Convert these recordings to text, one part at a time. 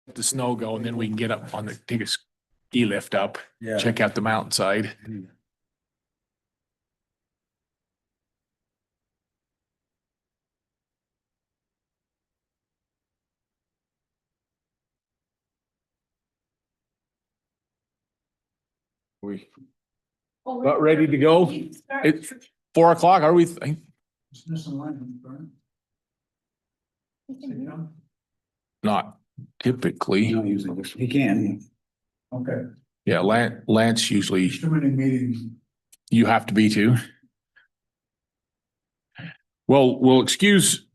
the snow go, and then we can get up on the, take a ski lift up, Yeah. check out the mountainside. We about ready to go? It's 4 o'clock, are we? Not typically. No, usually, he can. Okay. Yeah, Lance usually, Too many meetings. you have to be too. Well, we'll excuse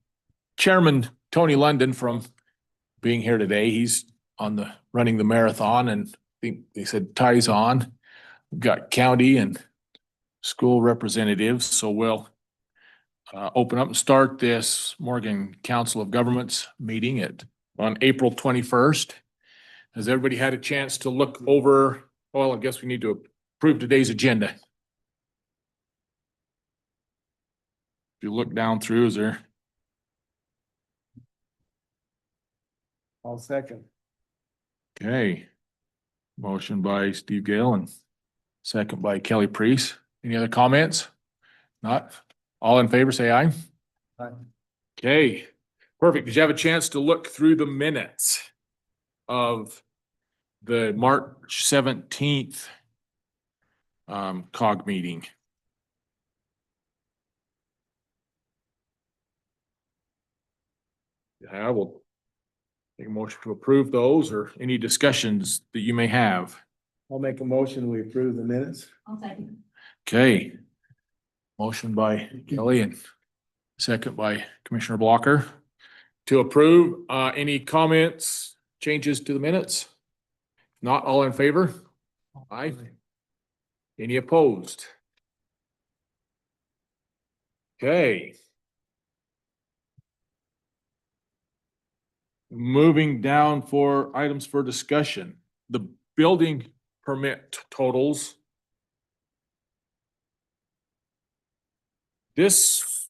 Chairman Tony London from being here today. He's on the, running the marathon, and I think they said ties on. We've got county and school representatives, so we'll open up and start this Morgan Council of Governments meeting on April 21st. Has everybody had a chance to look over? Well, I guess we need to approve today's agenda. If you look down through, is there? I'll second. Okay. Motion by Steve Gale and second by Kelly Priest. Any other comments? Not? All in favor, say aye. Aye. Okay, perfect. Did you have a chance to look through the minutes of the March 17th COG meeting? Yeah, we'll take a motion to approve those, or any discussions that you may have. I'll make a motion, we approve the minutes. I'll second. Okay. Motion by Kelly and second by Commissioner Blocker to approve. Any comments, changes to the minutes? Not all in favor? Aye. Any opposed? Okay. Moving down for items for discussion, the building permit totals. This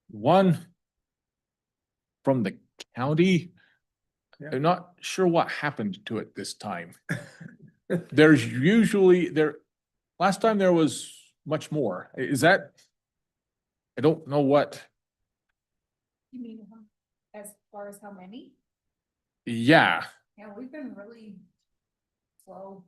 one from the county, I'm not sure what happened to it this time. There's usually last time there was much more. Is that? I don't know what. You mean, as far as how many? Yeah, Yeah, we've been really slow.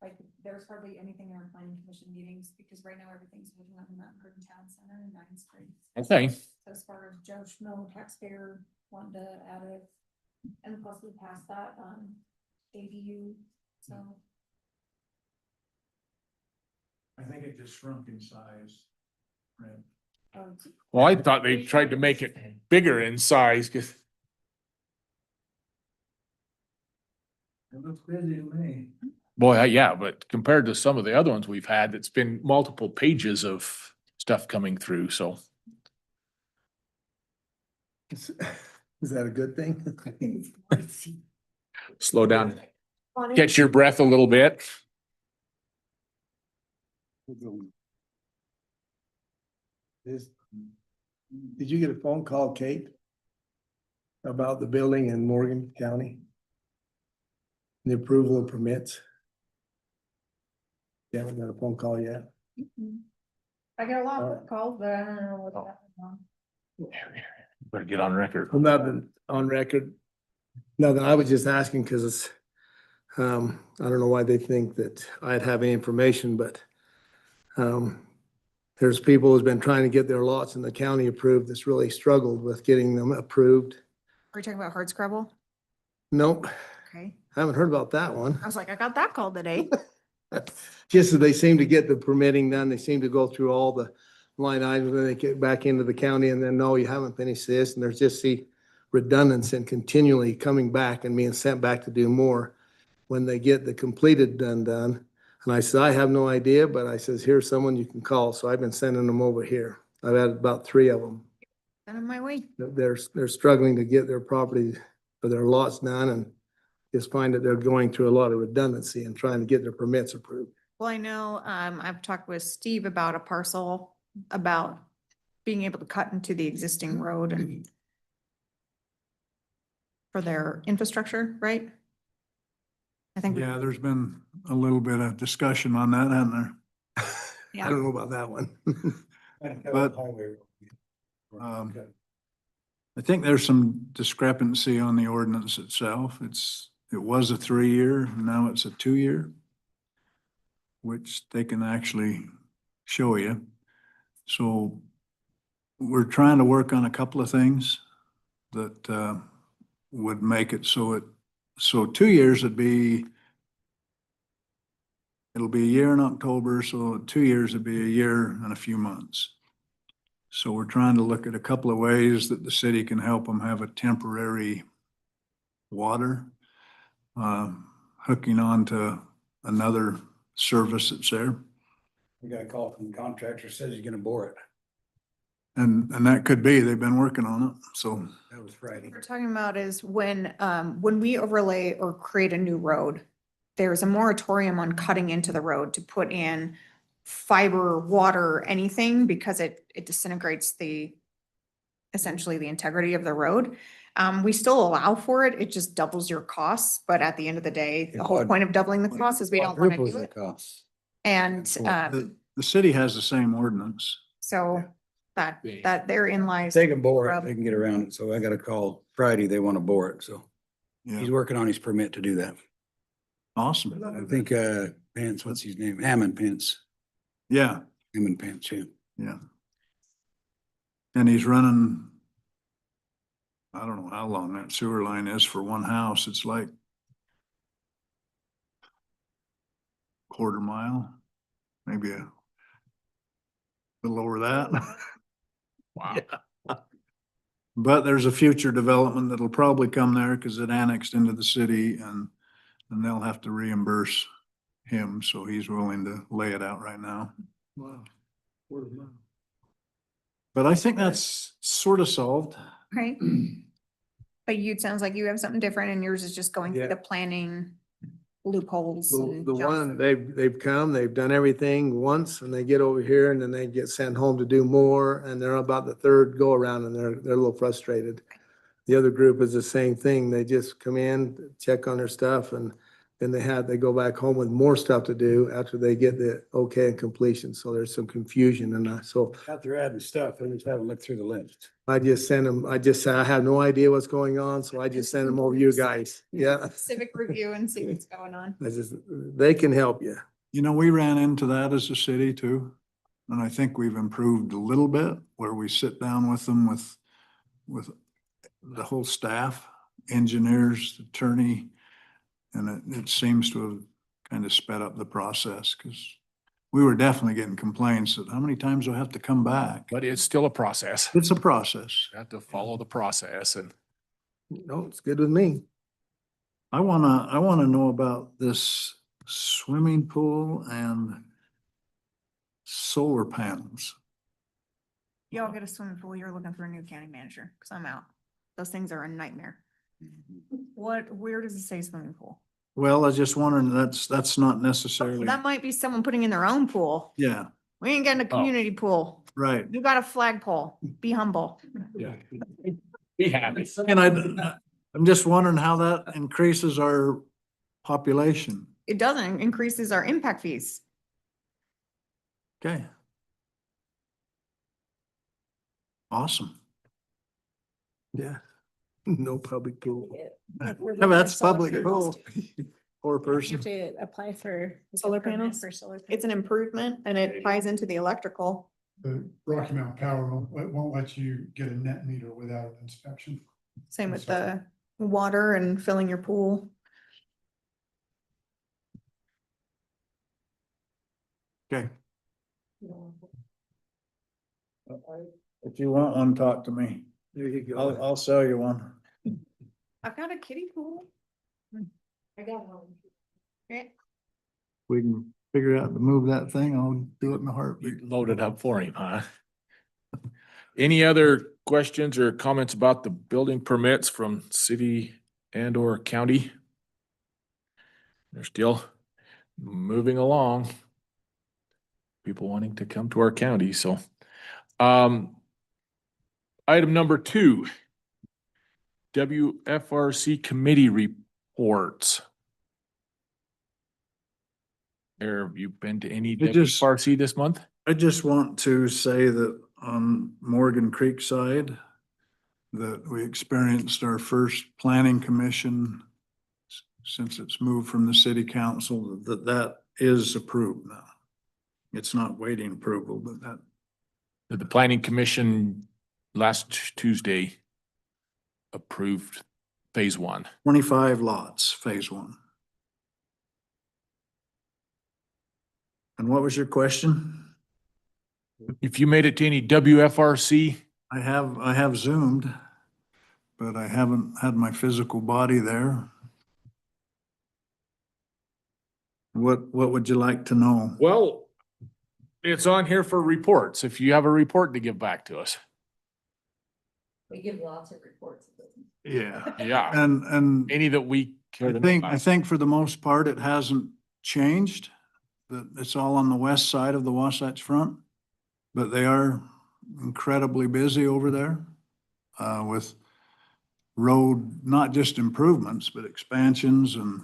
Like, there's hardly anything in our planning commission meetings, because right now everything's moving on in that Burton Town Center and 9th Street. okay. So as far as Judge Mill taxpayer wanting to add it, and plus we passed that on ADU, so. I think it just shrunk in size. Right. Well, I thought they tried to make it bigger in size, because It looks busy to me. boy, yeah, but compared to some of the other ones we've had, it's been multiple pages of stuff coming through, so. Is that a good thing? Slow down, catch your breath a little bit. Did you get a phone call, Kate? About the building in Morgan County? The approval of permits? You haven't got a phone call yet? I get a lot of calls, but I don't know what's happening. Better get on record. Well, nothing on record. Nothing, I was just asking because it's, I don't know why they think that I'd have any information, but there's people who's been trying to get their lots in the county approved that's really struggled with getting them approved. Are you talking about hardscrabble? Nope, Okay. haven't heard about that one. I was like, I got that call today. Just that they seem to get the permitting done, they seem to go through all the line items, and they get back into the county, and then, no, you haven't finished this, and there's just the redundancy and continually coming back and being sent back to do more when they get the completed done. And I said, I have no idea, but I says, here's someone you can call, so I've been sending them over here. I've had about 3 of them. Send 'em my way. They're struggling to get their property or their lots done, and just find that they're going through a lot of redundancy and trying to get their permits approved. Well, I know, I've talked with Steve about a parcel, about being able to cut into the existing road and for their infrastructure, right? I think, Yeah, there's been a little bit of discussion on that, hasn't there? I don't know about that one. But, I think there's some discrepancy on the ordinance itself. It was a 3-year, now it's a 2-year, which they can actually show you. So we're trying to work on a couple of things that would make it so 2 years it'll be a year in October, so 2 years would be a year and a few months. So we're trying to look at a couple of ways that the city can help them have a temporary water, hooking on to another service that's there. We got a call from the contractor, says he's gonna bore it. And that could be, they've been working on it, so. That was Friday. what we're talking about is when we overlay or create a new road, there's a moratorium on cutting into the road to put in fiber, water, anything, because it disintegrates essentially the integrity of the road. We still allow for it. It just doubles your costs, but at the end of the day, the whole point of doubling the cost is we don't want to Quadruples do the it. cost. And The city has the same ordinance. so that therein lies. They can bore it, Rub. they can get around it. So I got a call Friday, they wanna bore it, so he's Yeah, working on his permit to do that. awesome. I think, Pence, what's his name? Hammond Pence, Yeah, Hammond Pence, yeah. yeah. And he's running, I don't know how long that sewer line is for one house. It's like quarter mile, maybe a little over that. Wow. But there's a future development that'll probably come there because it annexed into the city and they'll have to reimburse him. So he's willing to lay it out right now. Wow. But I think that's sort of solved. Right. But you, it sounds like you have something different and yours is just going through Yeah. the planning loopholes. The and the jumps. one, they've come, they've done everything once and they get over here and then they get sent home to do more. And they're about the third go around and they're a little frustrated. The other group is the same thing. They just come in, check on their stuff and then they go back home with more stuff to do after they get the okay and completion. So there's some confusion and so Out there adding stuff, they just haven't looked through the list. I just send them, I just say, I have no idea what's going on, so I just send them over you guys. Yeah. Civic review and see what's going on. They can help you. You know, we ran into that as a city too. And I think we've improved a little bit where we sit down with them with the whole staff, engineers, attorney. And it seems to have kind of sped up the process because we were definitely getting complaints that how many times do I have to come back? But it's still a process. It's a process. You have to follow the process and No, it's good with me. I wanna know about this swimming pool and solar panels. Y'all get a swimming pool, you're looking for a new county manager, cause I'm out. Those things are a nightmare. Where does it say swimming pool? Well, I was just wondering, that's not necessarily, That might be someone putting in their own pool. yeah, We ain't getting a community pool. right. You got a flagpole. Be humble. yeah. Be happy. And I'm just wondering how that increases our population. It doesn't, increases our impact fees. Okay. Awesome. Yeah. No public pool. Yeah, that's public pool. Poor You person. have to apply for. Solar permit panels? For solar. It's an improvement and it ties into the electrical. Mm-hmm. Uh, uh, uh, uh, uh, The Rocky Mountain Power won't let you get a net meter without an inspection. Same with the water and filling your pool. Okay. If you want one, talk to me. There you I'll, go. I'll sell you one. I've got a kiddie pool. I got one. Yeah. We can figure out to move that thing. I'll do it in a heartbeat. You loaded up for him, huh? Any other questions or comments about the building permits from city and or county? They're still moving along. People wanting to come to our county, so. Item number 2. WFRC committee reports. Have you been to any It just- WFRC this month? I just want to say that on Morgan Creek side, that we experienced our first planning commission since it's moved from the city council, that is approved now. It's not waiting approval, but that, The planning commission last Tuesday approved phase one. 25 lots, phase one. And what was your question? If you made it to any WFRC, I have Zoomed, but I haven't had my physical body there. What would you like to know? well, it's on here for reports. If you have a report to give back to us. We give lots of reports. Yeah. Yeah, And any that we care to I know think, I about. think for the most part, it hasn't changed. That it's all on the west side of the Wasatch Front. But they are incredibly busy over there, with road, not just improvements, but expansions and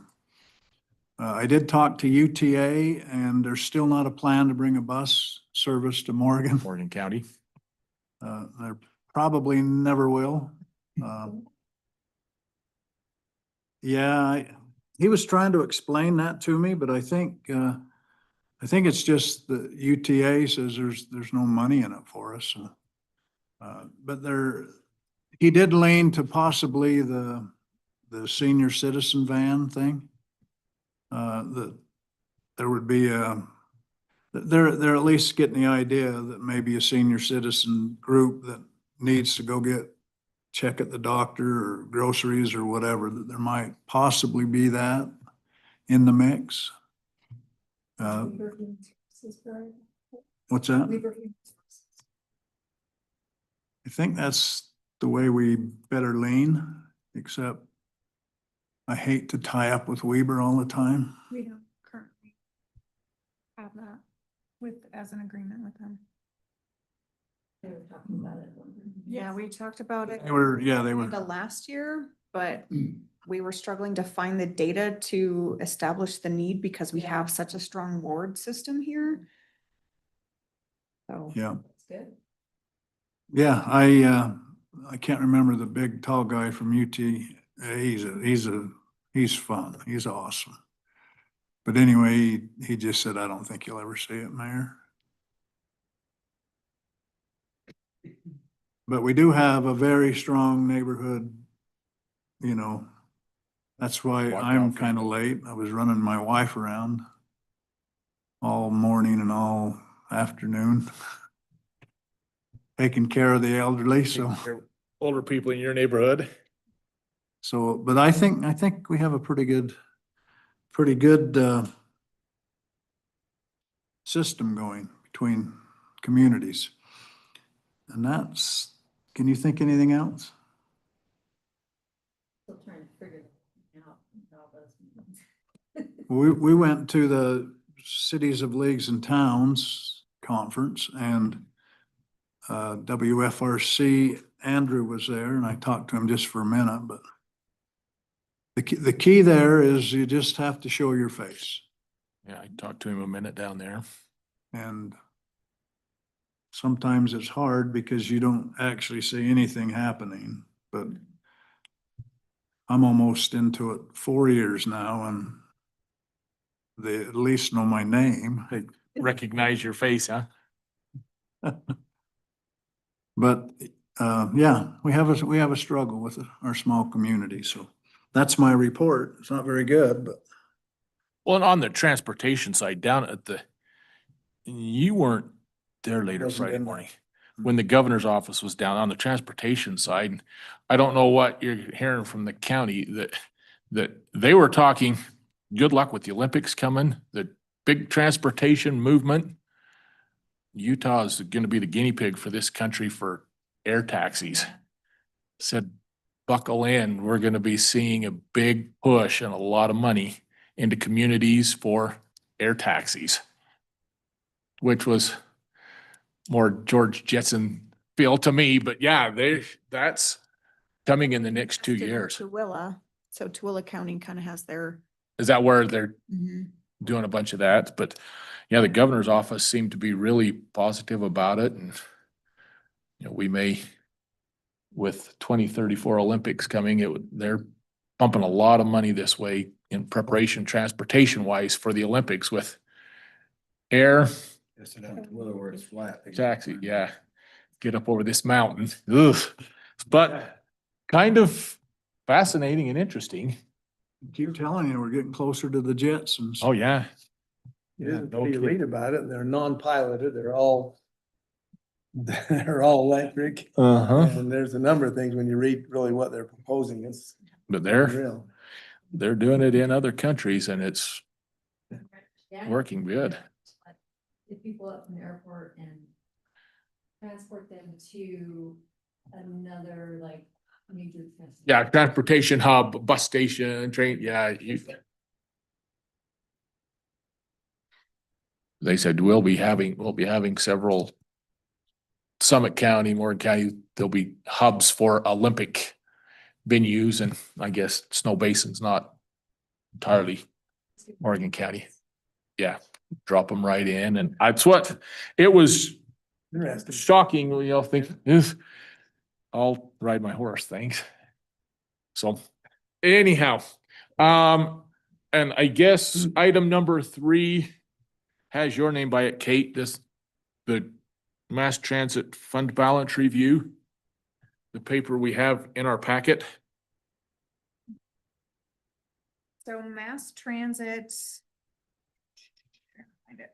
I did talk to UTA and there's still not a plan to bring a bus service to Morgan. Morgan County. There probably never will. Yeah, he was trying to explain that to me, but I think it's just the UTA says there's no money in it for us. But he did lean to possibly the senior citizen van thing. That there would be they're at least getting the idea that maybe a senior citizen group that needs to go check at the doctor or groceries or whatever, that there might possibly be that in the mix. What's that? I think that's the way we better lean, except I hate to tie up with Weber all the time. We don't currently have that as an agreement with them. Yeah, we talked about it. They were. The last year, but we were struggling to find the data to establish the need because we have such a strong ward system here. So. Yeah, That's good. yeah, I can't remember the big tall guy from UT. He's fun. He's awesome. But anyway, he just said, I don't think you'll ever see it, Mayor. But we do have a very strong neighborhood, you know. That's why Walk I'm off. kind of late. I was running my wife around all morning and all afternoon, taking care of the elderly, so. Older people in your neighborhood. So, but I think we have a pretty good system going between communities. And can you think anything else? Still trying to figure it out. How those- We went to the Cities of Leagues and Towns Conference and WFRC, Andrew was there and I talked to him just for a minute, but the key there is you just have to show your face. Yeah, I talked to him a minute down there. And sometimes it's hard because you don't actually see anything happening, but I'm almost into it 4 years now and they at least know my name. They recognize your face, huh? But yeah, we have a struggle with our small community, so that's my report. It's not very good, but Well, and on the transportation side, down at you weren't there later Wasn't Friday in there. morning. When the governor's office was down on the transportation side, I don't know what you're hearing from the county that they were talking, good luck with the Olympics coming, the big transportation movement. Utah is gonna be the guinea pig for this country for air taxis. Said, buckle in, we're gonna be seeing a big push and a lot of money into communities for air taxis. Which was more George Jetson feel to me, but yeah, that's coming in the next 2 To years. Tooele, so Tooele County kind of has their. Is that where they're Mhm. doing a bunch of that? But yeah, the governor's office seemed to be really positive about it and we may, with 2034 Olympics coming, they're pumping a lot of money this way in preparation, transportation wise for the Olympics with air, Yes, it happened, whether where it's flat. taxi, yeah. Get up over this mountain. Ugh. But kind of fascinating and interesting. Keep telling you, we're getting closer to the Jetsons. Oh, yeah. Yeah, no you kidding. read about it, they're non-piloted, they're all, they're all electric. Uh-huh. And there's a number of things when you read really what they're proposing, it's But they're real. doing it in other countries and it's working good. Get people up from the airport and transport them to another like major. Yeah, transportation hub, bus station, train, yeah. They said, we'll be having several Summit County, Morgan County, there'll be hubs for Olympic venues and I guess Snow Basin's not entirely Morgan County. Yeah, drop them right in and that's what, it was Interesting. shocking, think, I'll ride my horse, thanks. So anyhow, and I guess item number 3 has your name by it, Kate, the Mass Transit Fund Balance Review. The paper we have in our packet. So mass transit. Find it.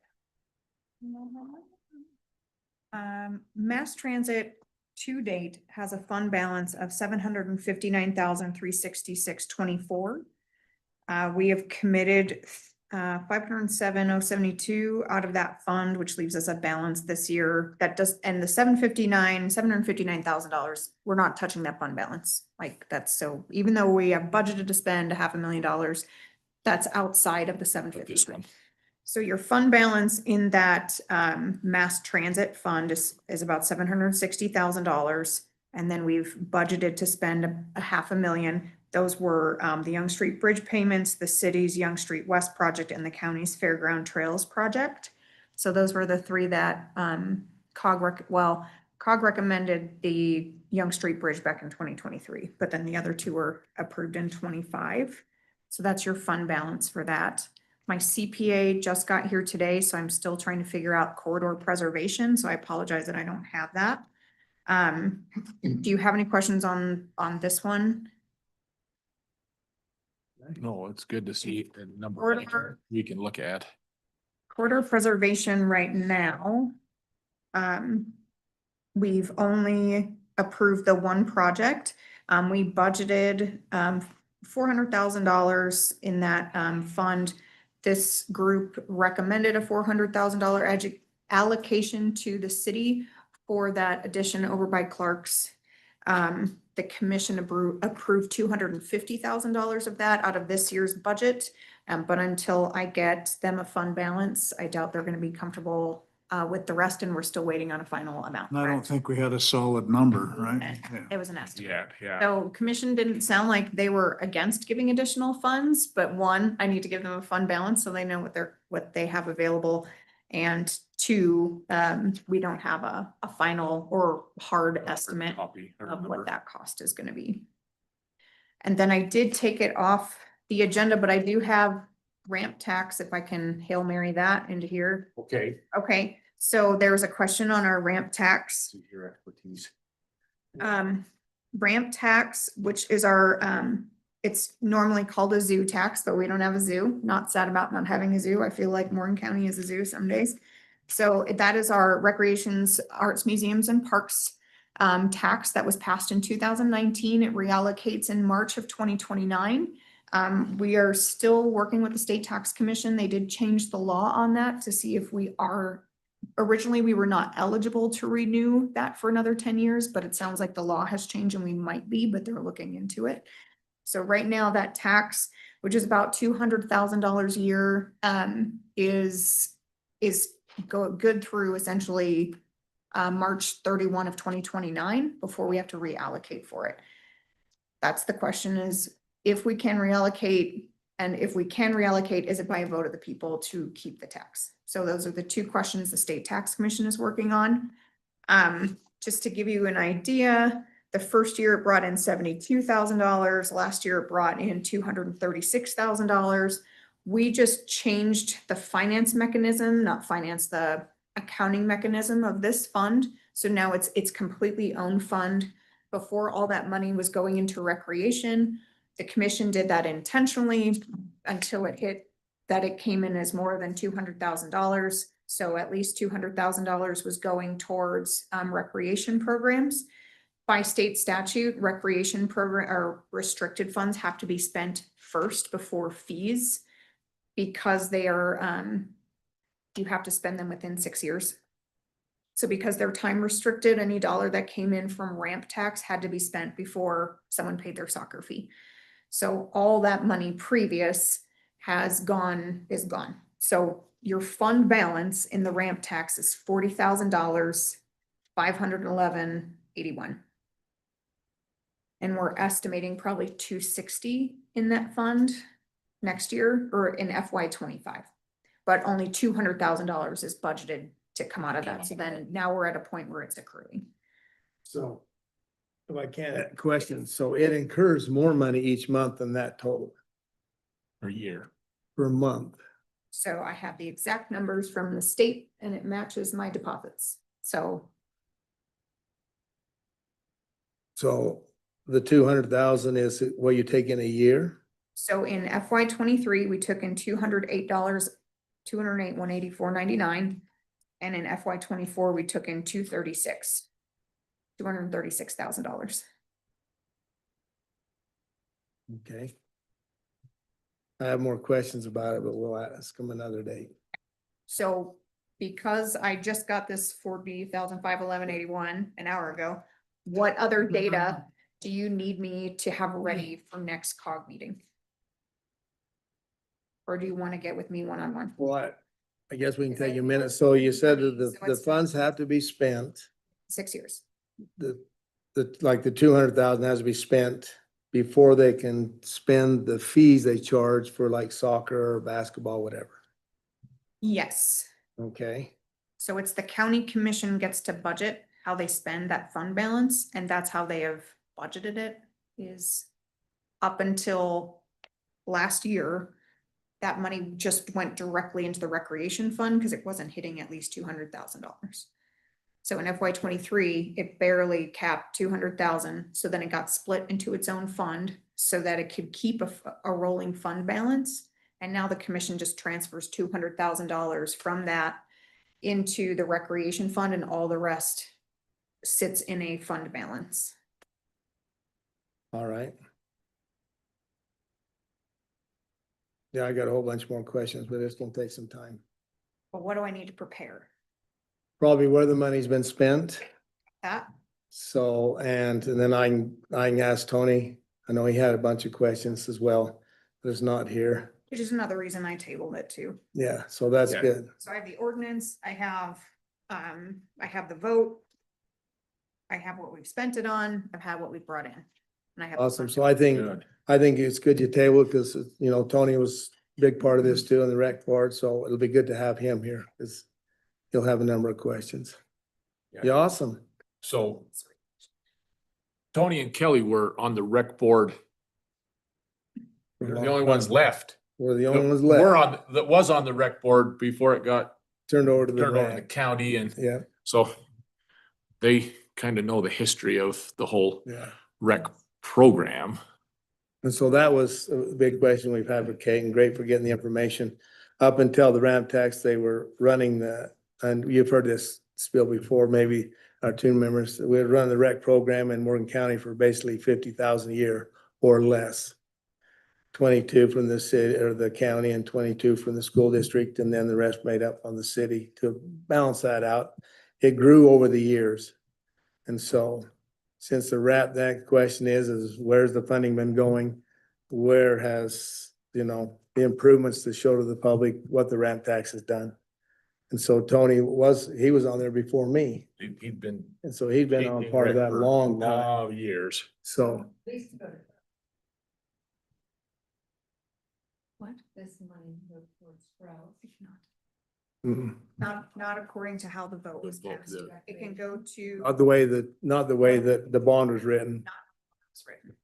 Mass transit to date has a fund balance of $759,366.24. We have committed $507,072 out of that fund, which leaves us a balance this year that does, and the $759,000, we're not touching that fund balance. Like that's, so even though we have budgeted to spend $500,000, that's outside of the This 750. one. So your fund balance in that mass transit fund is about $760,000. And then we've budgeted to spend a $500,000. Those were the Young Street Bridge payments, the city's Young Street West project, and the county's Fairground Trails project. So those were the 3 that COG recommended the Young Street Bridge back in 2023, but then the other 2 were approved in 25. So that's your fund balance for that. My CPA just got here today, so I'm still trying to figure out corridor preservation, so I apologize that I don't have that. Do you have any questions on this one? No, it's good to see a number Corridor. we can look at. Corridor preservation right now. We've only approved the one project. We budgeted $400,000 in that fund. This group recommended a $400,000 allocation to the city for that addition over by Clark's. The commission approved $250,000 of that out of this year's budget. But until I get them a fund balance, I doubt they're gonna be comfortable with the rest, and we're still waiting on a final amount. And I don't correct? think we had a solid number, right? Yeah. It was an estimate. Yeah. So commission didn't sound like they were against giving additional funds, but 1, I need to give them a fund balance so they know what they have available. And 2, we don't have a final or hard estimate Copy or of number. what that cost is gonna be. And then I did take it off the agenda, but I do have ramp tax, if I can Hail Mary that into here. Okay. Okay, so there was a question on our ramp tax. See your expertise. Ramp tax, which is our, it's normally called a zoo tax, but we don't have a zoo. Not sad about not having a zoo. I feel like Morgan County is a zoo some days. So that is our recreations, arts, museums and parks tax that was passed in 2019. It reallocates in March of 2029. We are still working with the State Tax Commission. They did change the law on that to see if we are, originally we were not eligible to renew that for another 10 years, but it sounds like the law has changed and we might be, but they're looking into it. So right now that tax, which is about $200,000 a year, is good through essentially March 31 of 2029 before we have to reallocate for it. That's the question is, if we can reallocate, and if we can reallocate, is it by a vote of the people to keep the tax? So those are the two questions the State Tax Commission is working on. Just to give you an idea, the first year it brought in $72,000. Last year it brought in $236,000. We just changed the finance mechanism, not finance, the accounting mechanism of this fund. So now it's completely owned fund. Before, all that money was going into recreation. The commission did that intentionally until it hit that it came in as more than $200,000. So at least $200,000 was going towards recreation programs. By state statute, recreation program or restricted funds have to be spent first before fees because they are, you have to spend them within 6 years. So because they're time restricted, any dollar that came in from ramp tax had to be spent before someone paid their soccer fee. So all that money previous is gone. So your fund balance in the ramp tax is $40,000, $511.81. And we're estimating probably 260 in that fund next year or in FY 25. But only $200,000 is budgeted to come out of that. So then now we're at a point where it's accruing. So if I can, question, so it incurs more money each month than that total Per year. per month. So I have the exact numbers from the state and it matches my deposits. So So the 200,000 is what you take in a year? So in FY 23, we took in $208, $184.99. And in FY 24, we took in $236,000. Okay. I have more questions about it, but we'll ask them another day. So because I just got this 40,511.81 an hour ago, what other data do you need me to have ready for next COG meeting? Or do you want to get with me one-on-one? Well, I guess we can take a minute. So you said that the funds have to be spent, 6 years. like the 200,000 has to be spent before they can spend the fees they charge for like soccer or basketball, whatever. Yes. Okay, So it's the county commission gets to budget how they spend that fund balance, and that's how they have budgeted it, is up until last year, that money just went directly into the recreation fund because it wasn't hitting at least $200,000. So in FY 23, it barely capped 200,000. So then it got split into its own fund so that it could keep a rolling fund balance. And now the commission just transfers $200,000 from that into the recreation fund, and all the rest sits in a fund balance. all right. Yeah, I got a whole bunch more questions, but it's gonna take some time. But what do I need to prepare? Probably where the money's been spent. That, So, and then I can ask Tony. I know he had a bunch of questions as well, but it's not here. which is another reason I tabled it too. Yeah, so that's Yeah. good. So I have the ordinance, I have the vote. I have what we've spent it on, I've had what we've brought in. And I have. the Awesome. fund So I think, Good. it's good you table because, you know, Tony was a big part of this too in the rec board, so it'll be good to have him here because he'll have a number of questions. Yeah. Yeah, awesome. So Tony and Kelly were on the rec board. They're the only ones left. We're the only ones We're left, on, that was on the rec board before it got turned over to the turned over to the rec. county, and Yeah, so they kind of know the history of the whole yeah. rec program. And so that was a big question we've had with Kate, and great for getting the information. Up until the ramp tax, they were running and you've heard this spiel before, maybe our two members, we would run the rec program in Morgan County for basically 50,000 a year or less. 22 from the city or the county and 22 from the school district, and then the rest made up on the city to balance that out. It grew over the years. And so since that question is where's the funding been going? Where has, the improvements to show to the public what the ramp tax has done? And so Tony was on there before me. He'd been And so he'd been on changing part of rec that for long time. Years. So, We used to go to What? this money go towards Sprout. It cannot. Mm-mm. Not according to how the vote was vote, cast. yeah. It can go to. Not the way that the bond was written. It's written.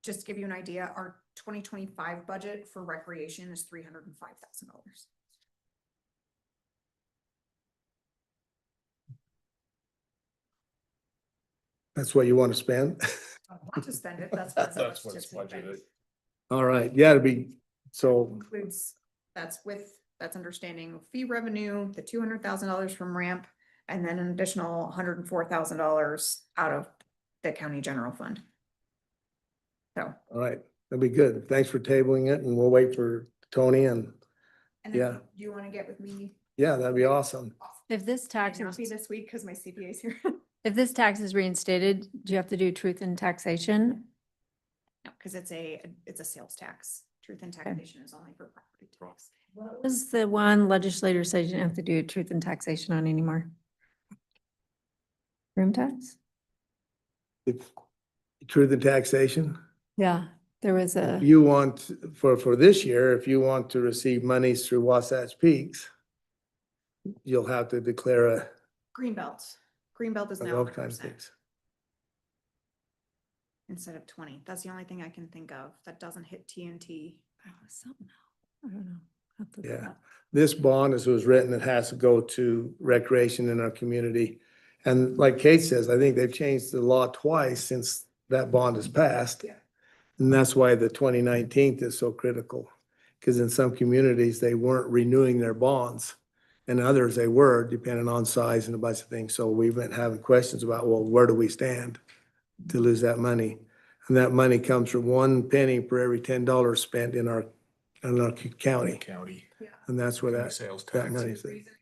Just to give you an idea, our 2025 budget for recreation is $305,000. That's what you want to spend? I want to spend it, that's. what That's what it's just budgeted. All right, yeah, it'd be, so, Includes, that's understanding of fee revenue, the $200,000 from ramp, and then an additional $104,000 out of the county general fund. So. all right, that'd be good. Thanks for tabling it and we'll wait for Tony and, And then Yeah. do you want to get with me? yeah, that'd be awesome. If this tax Might not be is, this week because my CPA is here. if this tax is reinstated, do you have to do truth in taxation? No, because it's a sales tax. Truth in taxation is only for property tax. What What was the one legislator said you didn't have to do truth in taxation on anymore? Room tax? If truth in taxation, Yeah, there was a, you want, for this year, if you want to receive monies through Wasatch Peaks, you'll have to declare a, Greenbelt. Greenbelt is now those kinds of 100% things. instead of 20. That's the only thing I can think of that doesn't hit TNT. oh, something else. I don't know. Have to look it Yeah. up. This bond, as it was written, it has to go to recreation in our community. And like Kate says, I think they've changed the law twice since that bond is passed. Yeah. And that's why the 2019 is so critical. Because in some communities, they weren't renewing their bonds. And others they were, depending on size and a bunch of things. So we've been having questions about, well, where do we stand to lose that money? And that money comes from 1 penny per every $10 spent in our county. County. And that's where county that, Sales that tax. money's. The reason it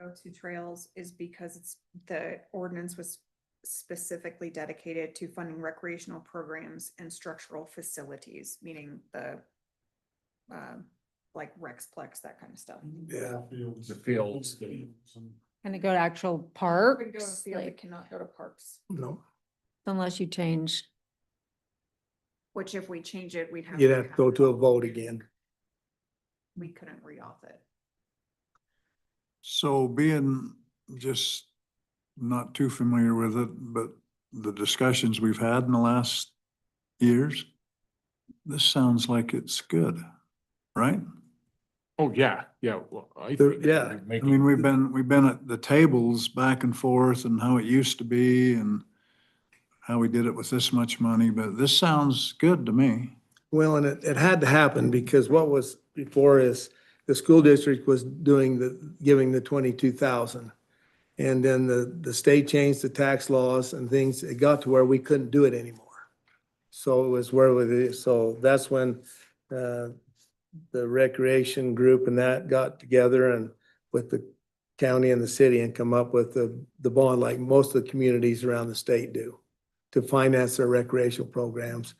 Go to trails is because the ordinance was specifically dedicated to funding recreational programs and structural facilities, meaning the like Rexplex, that kind of stuff. Yeah. Fields. The fields. Can it go to actual Could go to parks? field, it Like, cannot go to parks, No, unless you change, which if we change it, we'd have. you'd have to go to a vote again. We couldn't re-auth it. So being just not too familiar with it, but the discussions we've had in the last years, this sounds like it's good, right? Oh, yeah, yeah. Well, I There- think yeah. we're I making- mean, we've been at the tables back and forth and how it used to be and how we did it with this much money, but this sounds good to me. Well, and it had to happen because what was before is the school district was giving the 22,000. And then the state changed the tax laws and things. It got to where we couldn't do it anymore. So it was so that's when, the recreation group and that got together and with the county and the city and come up with the bond like most of the communities around the state do to finance their recreational programs.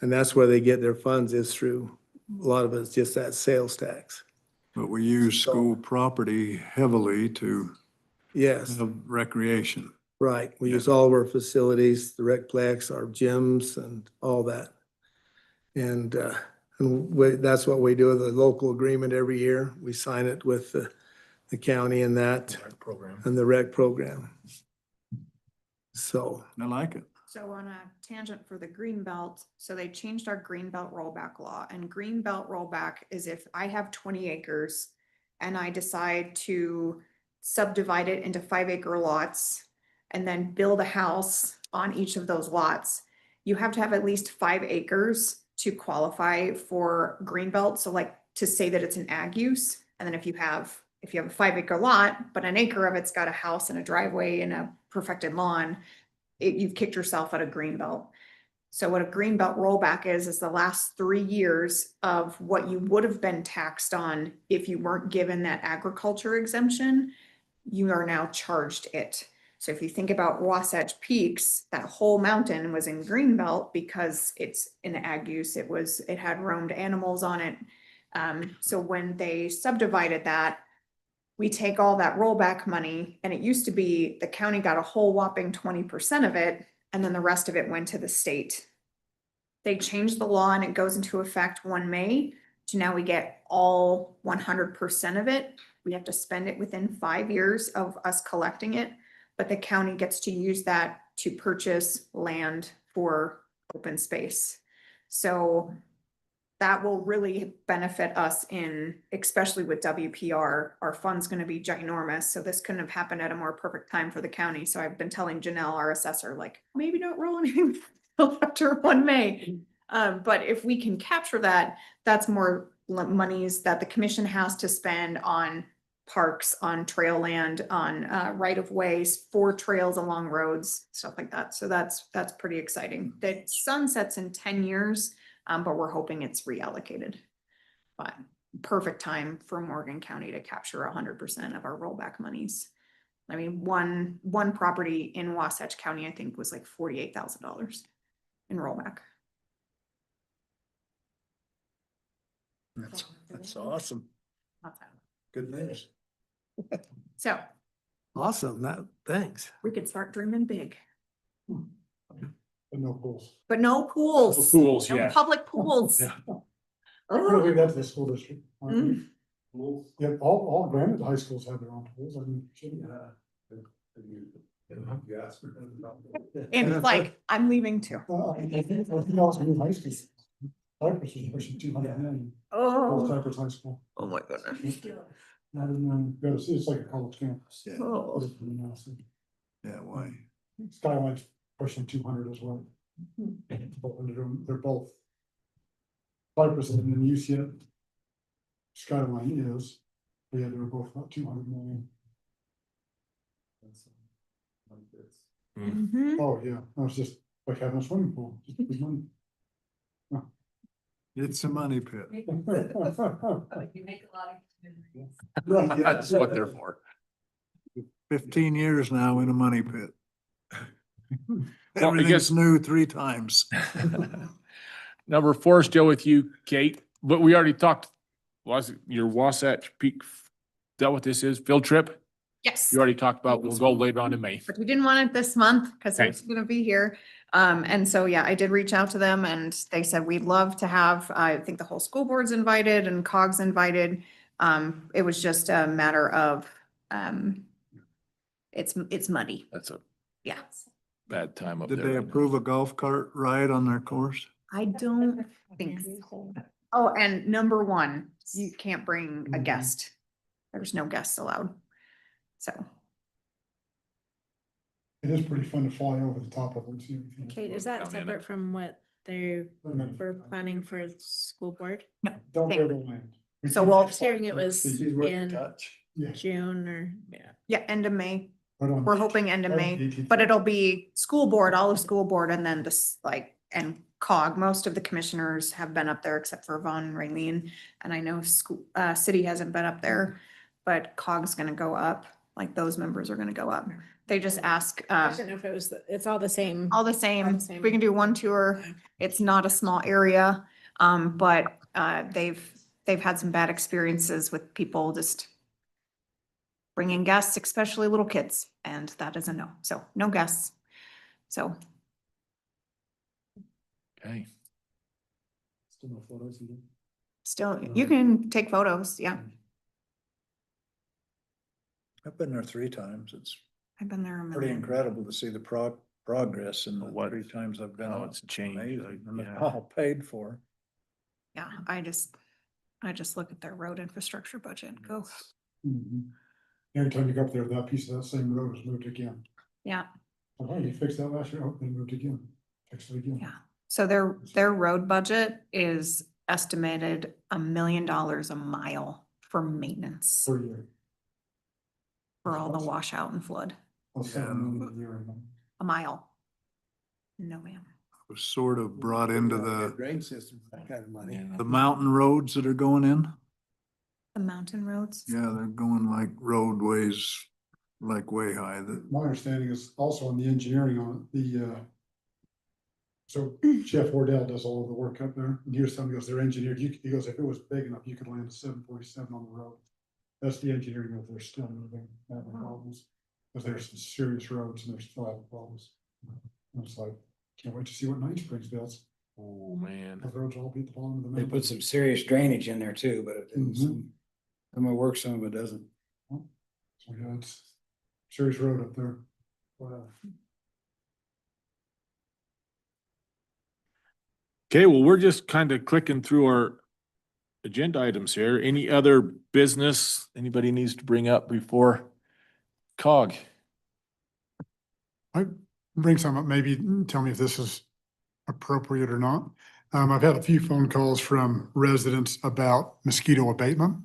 And that's where they get their funds is through, a lot of it's just that sales tax. But we use school property heavily to Yes, have recreation. right. We use all of our facilities, the recplex, our gyms and all that. And that's what we do with the local agreement every year. We sign it with the county and that Program. and the rec program. So, I like it. So on a tangent for the green belt, so they changed our green belt rollback law, and green belt rollback is if I have 20 acres and I decide to subdivide it into 5-acre lots and then build a house on each of those lots, you have to have at least 5 acres to qualify for green belt. So like to say that it's an ag use. And then if you have a 5-acre lot, but an acre of it's got a house and a driveway and a perfected lawn, you've kicked yourself out of green belt. So what a green belt rollback is the last 3 years of what you would have been taxed on if you weren't given that agriculture exemption, you are now charged it. So if you think about Wasatch Peaks, that whole mountain was in green belt because it's in ag use. It had roamed animals on it. So when they subdivided that, we take all that rollback money, and it used to be the county got a whole whopping 20% of it, and then the rest of it went to the state. they changed the law and it goes into effect 1 May. To now we get all 100% of it. We have to spend it within 5 years of us collecting it. But the county gets to use that to purchase land for open space. So that will really benefit us in, especially with WPR, our fund's gonna be ginormous, so this couldn't have happened at a more perfect time for the county, so I've been telling Janelle, our assessor, like, maybe don't roll anything till after 1 May. But if we can capture that, that's more monies that the commission has to spend on parks, on trail land, on right of ways, for trails along roads, stuff like that, so that's pretty exciting. The sunsets in 10 years. But we're hoping it's reallocated. But perfect time for Morgan County to capture 100% of our rollback monies. I mean, one property in Wasatch County, I think, was like $48,000 in rollback. That's awesome. Not bad. Good news. So Awesome. Thanks. we could start dreaming big, But no pools. but no pools. Pools, No yeah. public pools. Yeah. I don't think that's the school district. Mm. Yeah, all Granite high schools have their own pools. I mean, shouldn't And it's like, I'm leaving too. I think also new high schools. Cypress is pushing 200 million. Old Oh. Cypress High School. Oh, my goodness. It's like a college campus. Oh. Yeah, why? Skyline's pushing 200 as well. They're both. Cypress and then UCF. Skyline is, yeah, they were both about 200 million. Mhm. Oh, yeah, that was just like having a swimming pool, just big money. It's a money pit. You make a lot of memories. That's what they're for. 15 years now in a money pit. Well, I Everything's guess- new 3 times. Number 4 is still with you, Kate, but we already talked, was it your Wasatch Peak? Is that what this is? Field trip? Yes. You already talked about, we'll go later on in May. But we didn't want it this month because Okay. it's gonna be here. And so, yeah, I did reach out to them and they said we'd love to have, I think the whole school board's invited and COG's invited. It was just a matter of, it's muddy. That's a Yeah. bad time up Did there. they right now. approve a golf cart ride on their course? I don't think so. Oh, and number 1, you can't bring a guest. There's no guests allowed. So, It is pretty fun to fly over the top of them, see everything. Kate, is that Down in it. separate from what they were planning for the school board? Don't same. go to land. So we'll- I was hearing it was in Yeah. June or, yeah, end of May. right on. We're hoping end of May. 18th. But it'll be school board, all of school board, and then this like, and COG, most of the commissioners have been up there except for Vaughn and Raylene. And I know school, city hasn't been up there, but COG's gonna go up, like those members are gonna go up. They just ask, I don't know if it was, it's all the same. all the All same, the same. we can do one tour. It's not a small area, but, they've had some bad experiences with people just bringing guests, especially little kids, and that is a no. So no guests. So Okay. Still no photos either. still, you can take photos. Yeah, I've been there 3 times. It's I've been there a pretty million. incredible to see the progress in the What- 3 times I've been. How it's changed. Amazing. And it's Yeah. all paid for. Yeah, I just look at their road infrastructure budget and go, Mhm. Every time you go up there, that piece of that same road is moved again. yeah, Oh, you fixed that last year, oh, they moved again, fixed it again. yeah. So their road budget is estimated $1 million a mile for maintenance Per year. for all the washout and flood. Oh, 7 million a year, I know. A mile. No, ma'am. Was sort of brought into the Drain system, that kind of money. Yeah. mountain roads that are going in. The mountain roads. Yeah, they're going like roadways, like way high that. My understanding is also on the engineering on it, so Jeff Wardell does all of the work up there, and he was telling me, he goes, they're engineered, he goes, if it was big enough, you could land a 747 on the road. That's the engineering that they're still moving, having problems, because there's some serious roads and they're still having problems. And it's like, can't wait to see what Night Springs builds. Oh, man. The roads all beat the bottom of the They mountain. put some serious drainage in there too, but it didn't. Mhm. Some of it works, some of it doesn't. So yeah, it's serious road up there. Wow. Okay, well, we're just kind of clicking through our agenda items here. Any other business anybody needs to bring up before COG? Bring some up, maybe tell me if this is appropriate or not. I've had a few phone calls from residents about mosquito abatement.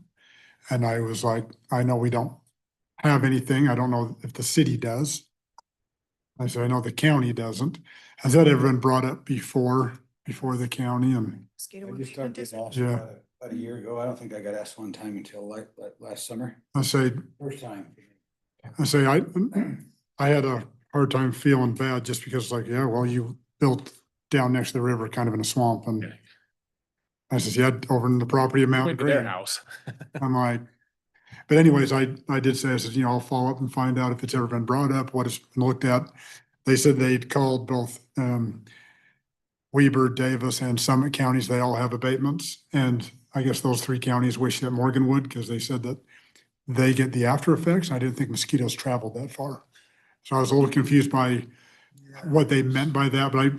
And I was like, I know we don't have anything. I don't know if the city does. I said, I know the county doesn't. Has that ever been brought up before the county? And Mosquito I just abatement started getting district. asked Yeah. about a year ago. I don't think I got asked one time until like last summer. I say, First time. I had a hard time feeling bad just because like, yeah, well, you built down next to the river, kind of in a swamp, and I says, yeah, over in the property of Mountain Went to their Green. house. I'm like, but anyways, I did say, I said, I'll follow up and find out if it's ever been brought up, what it's been looked at. They said they'd called both, Weber, Davis, and Summit counties. They all have abatements. And I guess those three counties wish that Morgan would, because they said that they get the after effects. I didn't think mosquitoes traveled that far. So I was a little confused by what they meant by that, but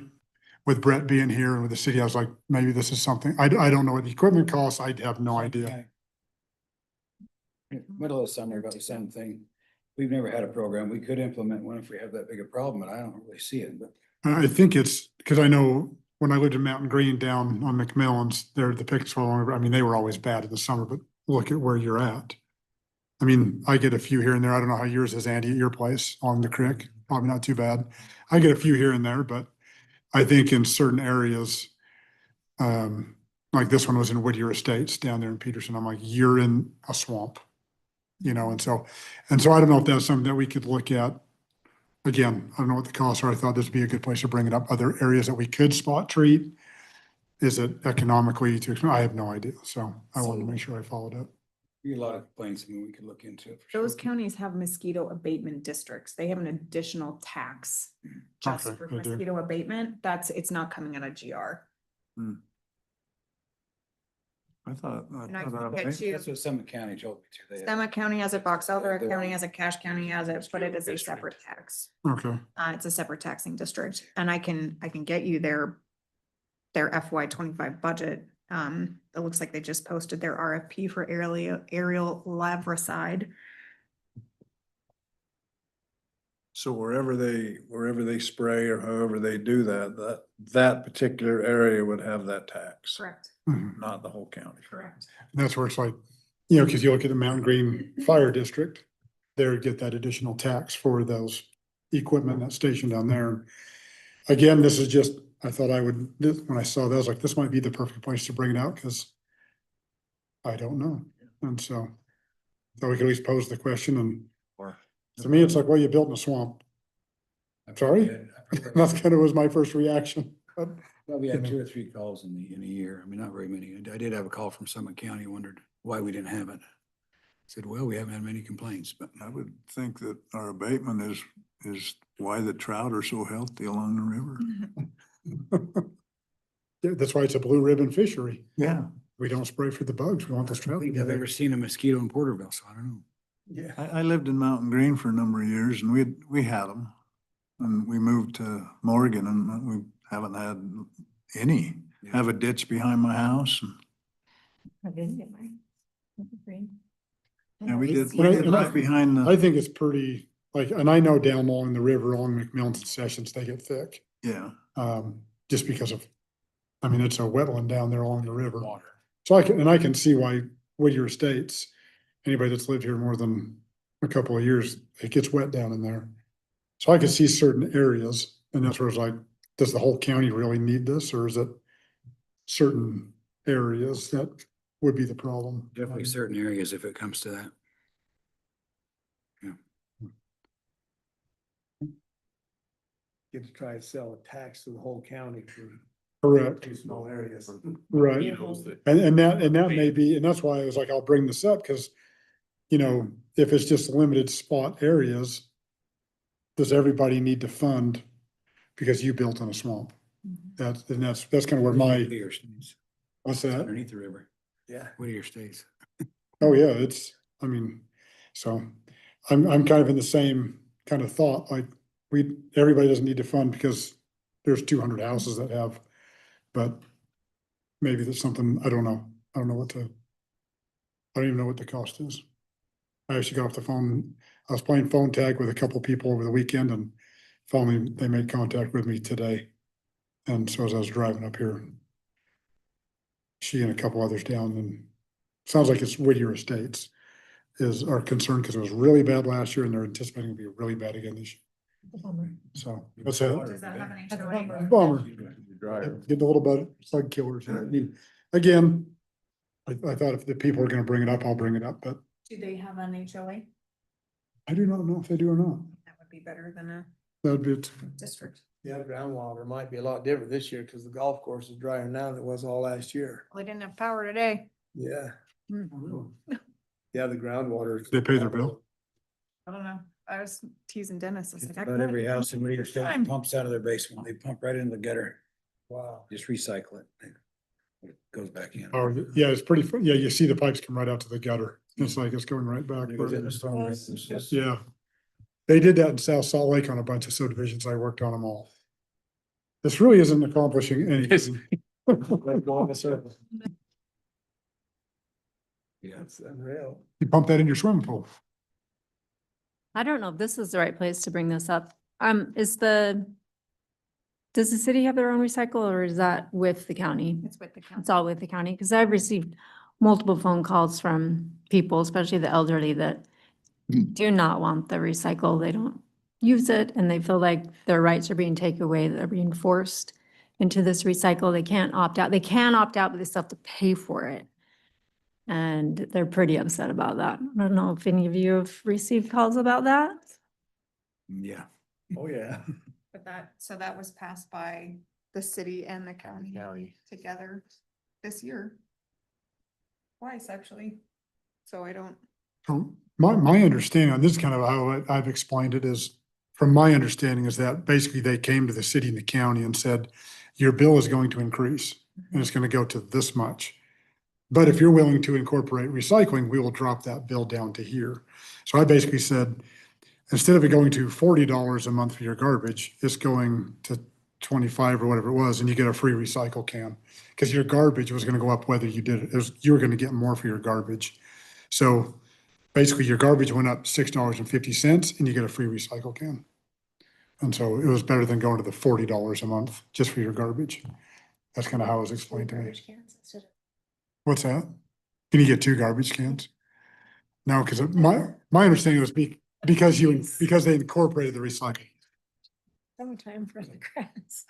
with Brett being here and with the city, I was like, maybe this is something, I don't know what the equipment costs. I have no idea. Middle of summer about the same thing. We've never had a program. We could implement one if we have that big a problem, but I don't really see it, but. I think it's, because I know when I lived in Mountain Green down on McMillan's, there, the pickets were, I mean, they were always bad in the summer, but look at where you're at. I mean, I get a few here and there. I don't know how yours is, Andy, at your place on the creek. Probably not too bad. I get a few here and there, but I think in certain areas, like this one was in Whittier Estates down there in Peterson. I'm like, you're in a swamp, and so I don't know if that's something that we could look at. Again, I don't know what the costs are. I thought this would be a good place to bring it up. Other areas that we could spot treat. Is it economically too expensive? I have no idea. So I wanted to make sure I followed up. Be a lot of complaints. I mean, we could look into it. for Those sure. counties have mosquito abatement districts. They have an additional tax just Okay, for they do. mosquito abatement. It's not coming out of GR. I thought. And I can get you, That's what Summit County told me too. They had- Stemma County has it, Box Elder County has it, Cache County has it, but it is a separate tax. Okay. It's a separate taxing district, and I can get you their FY 25 budget. It looks like they just posted their RFP for aerial larvicide. So wherever they spray or however they do that particular area would have that tax, Correct. Mhm. not the whole county. Correct. And that's where it's like, because you look at the Mountain Green Fire District, they would get that additional tax for those equipment that's stationed down there. Again, this is just, I thought when I saw that, I was like, this might be the perfect place to bring it out, because I don't know. And so we can at least pose the question, and to me, it's like, well, you built in a swamp. Sorry? That's kind of was my first reaction. But Probably had 2 or 3 calls in a year. I mean, not very many. I did have a call from Summit County, wondered why we didn't have it. Said, well, we haven't had many complaints, but I would think that our abatement is why the trout are so healthy along the river. yeah, that's why it's a blue ribbon fishery. Yeah. We don't spray for the bugs. We want I those don't trout. to think be I've there. ever seen a mosquito in Porterville, so I don't know. Yeah. I lived in Mountain Green for a number of years, and we had them. And we moved to Morgan, and we haven't had any. Have a ditch behind my house. And we did right behind I the, think it's pretty, like, and I know down along the river, along McMillan's and Sessions, they get thick. yeah. Just because of, I mean, it's a wetland down there along the river. Water. So I can see why Whittier Estates, anybody that's lived here more than a couple of years, it gets wet down in there. So I can see certain areas, and that's where it's like, does the whole county really need this, or is it certain areas that would be the problem? Definitely certain areas if it comes to that. Get to try to sell a tax to the whole county for Correct, two small areas. right. And that may be, and that's why I was like, I'll bring this up, because, if it's just limited spot areas, does everybody need to fund because you built in a swamp? That's kind of where my, Whittier stays. what's that? Underneath the river. Yeah. Whittier stays. Oh, yeah, I mean, so I'm kind of in the same kind of thought, like everybody doesn't need to fund because there's 200 houses that have, but maybe that's something, I don't know. I don't even know what the cost is. I actually got off the phone. I was playing phone tag with a couple people over the weekend and finally they made contact with me today. And so as I was driving up here, she and a couple others down, and sounds like it's Whittier Estates is our concern because it was really bad last year and they're anticipating it'll be really bad again this year. So that's Does it. that have an HOA? Bummer. Driver. Getting a little bit bug killers. I mean, again, I thought if the people are gonna bring it up, I'll bring it up, but Do they have an HOA? I do not know if they do or not. That would be better than a That'd be, district. Yeah, groundwater might be a lot different this year because the golf course is drier now than it was all last year. Well, they didn't have power today. Yeah. Hmm. Yeah, the groundwater. they pay their bill. I don't know. I was teasing Dennis. I was like, I About every couldn't. house in Whittier Time. State pumps out of their basement. They pump right into the gutter, Wow. just recycle it. It goes back in. Or, yeah, it's pretty, yeah, you see the pipes come right out to the gutter. It's like it's going right back. It goes in the storm drain. It's just- Yeah. They did that in South Salt Lake on a bunch of subdivisions. I worked on them all. This really isn't accomplishing Yes. anything. Yeah. That's unreal. You pump that in your swimming pool. I don't know if this is the right place to bring this up. Does the city have their own recycle or is that with the county? It's with the council. It's all with the county, because I've received multiple phone calls from people, especially the elderly, that do not want the recycle. They don't use it and they feel like their rights are being taken away, they're being forced into this recycle. They can't opt out. They can opt out, but they still have to pay for it. And they're pretty upset about that. I don't know if any of you have received calls about that. Yeah. Oh, yeah. But so that was passed by the city and the county together this year. Twice, actually. So I don't. My understanding on this is kind of how I've explained it is, from my understanding is that basically they came to the city and the county and said, your bill is going to increase and it's going to go to this much. But if you're willing to incorporate recycling, we will drop that bill down to here. So I basically said, instead of it going to $40 a month for your garbage, it's going to 25 or whatever it was, and you get a free recycle can. Because your garbage was gonna go up whether you did it, you were gonna get more for your garbage. So basically your garbage went up $6.50 and you get a free recycle can. And so it was better than going to the $40 a month just for your garbage. That's kind of how it was explained to me. What's that? Can you get 2 garbage cans? No, because my understanding was because they incorporated the recycling. Sometime for the grass.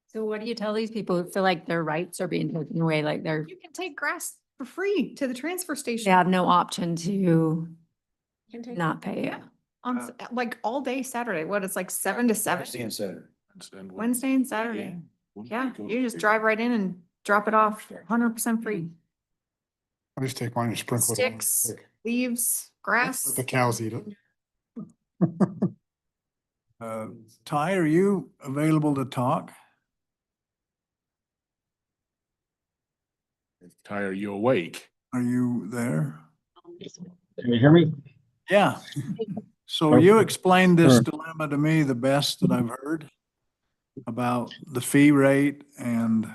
So what do you tell these people who feel like their rights are being taken away, like You can take grass for free to the transfer they station. have no option to Can take not pay it? on like all day Saturday. What, it's like 7 to 7, Wednesday and Saturday. Wednesday and Saturday. Yeah, you just drive right in and drop it off, 100% free. I just take mine and sprinkle it. on. Sticks, leaves, grass. The cows eat it. Ty, are you available to talk? Ty, are you awake? Are you there? Can you hear me? Yeah. So you explained this dilemma to me the best that I've heard about the fee rate and.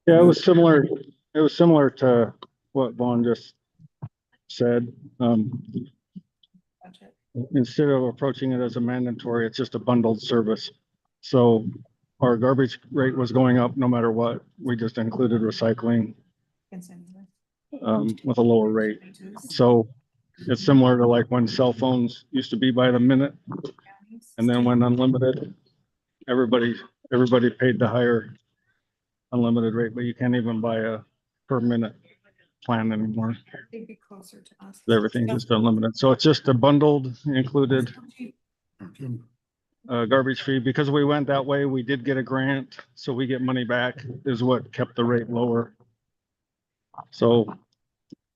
Yeah, it was similar to what Vaughn just said. Instead of approaching it as a mandatory, it's just a bundled service. So our garbage rate was going up no matter what. We just included recycling with a lower rate. So it's similar to like when cell phones used to be by the minute, and then when unlimited, everybody paid the higher unlimited rate, but you can't even buy a per minute plan anymore. They'd be closer to us. Everything's just unlimited. So it's just a bundled, included garbage fee. Because we went that way, we did get a grant, so we get money back, is what kept the rate lower. So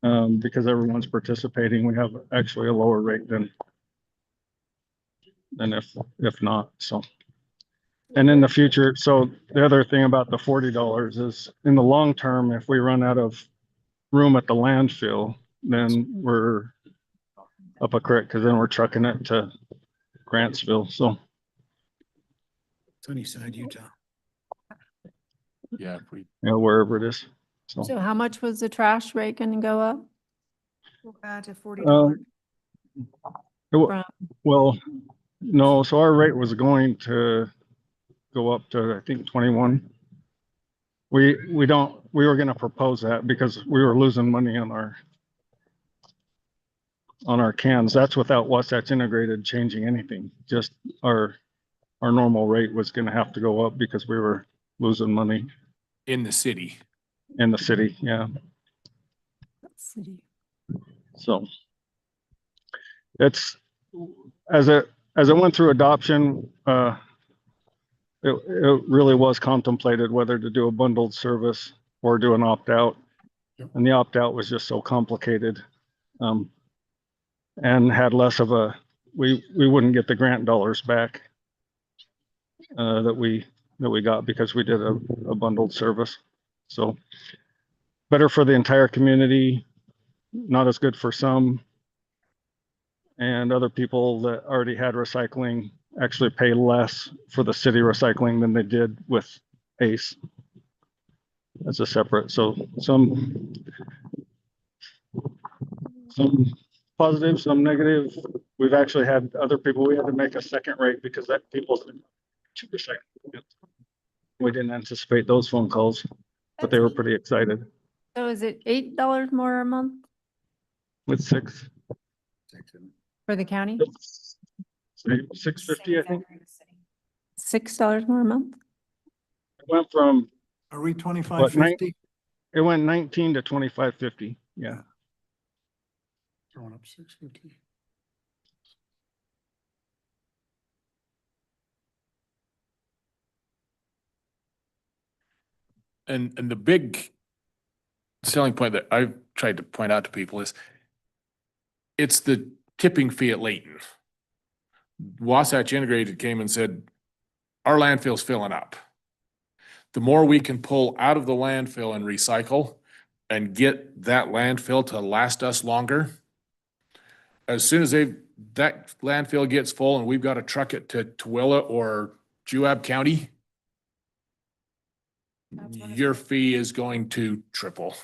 because everyone's participating, we have actually a lower rate than if not, so. And in the future, so the other thing about the $40 is in the long term, if we run out of room at the landfill, then we're up a creek because then we're trucking it to Grantsville. So Sunnyside, Utah. Yeah, if we, you know, wherever it is. So So how much was the trash rate gonna go up? To $40. well, no, so our rate was going to go up to, I think, 21. We were gonna propose that because we were losing money on our cans. That's without Wasatch Integrated changing anything. Just our normal rate was gonna have to go up because we were losing money in the city. in the city, yeah. City. So it's, as it went through adoption, it really was contemplated whether to do a bundled service or do an opt-out. Yep. And the opt-out was just so complicated. And had less of a, we wouldn't get the grant dollars back that we got because we did a bundled service. So better for the entire community, not as good for some. And other people that already had recycling actually pay less for the city recycling than they did with ACE. As a separate, so some positive, some negative. We've actually had other people, we had to make a second rate because that people's 2%. We didn't anticipate those phone calls, but they were pretty excited. So is it $8 more a month With six, for the county? $6.50, I think. $6 more a month? It went from, Are we 25.50? it went 19 to 25.50. Yeah. Going up 650. And the big selling point that I've tried to point out to people is it's the tipping fee at Layton. Wasatch Integrated came and said, our landfill's filling up. The more we can pull out of the landfill and recycle and get that landfill to last us longer, as soon as that landfill gets full and we've got to truck it to Tooele or Juab County, That's what it's your like. fee is going to triple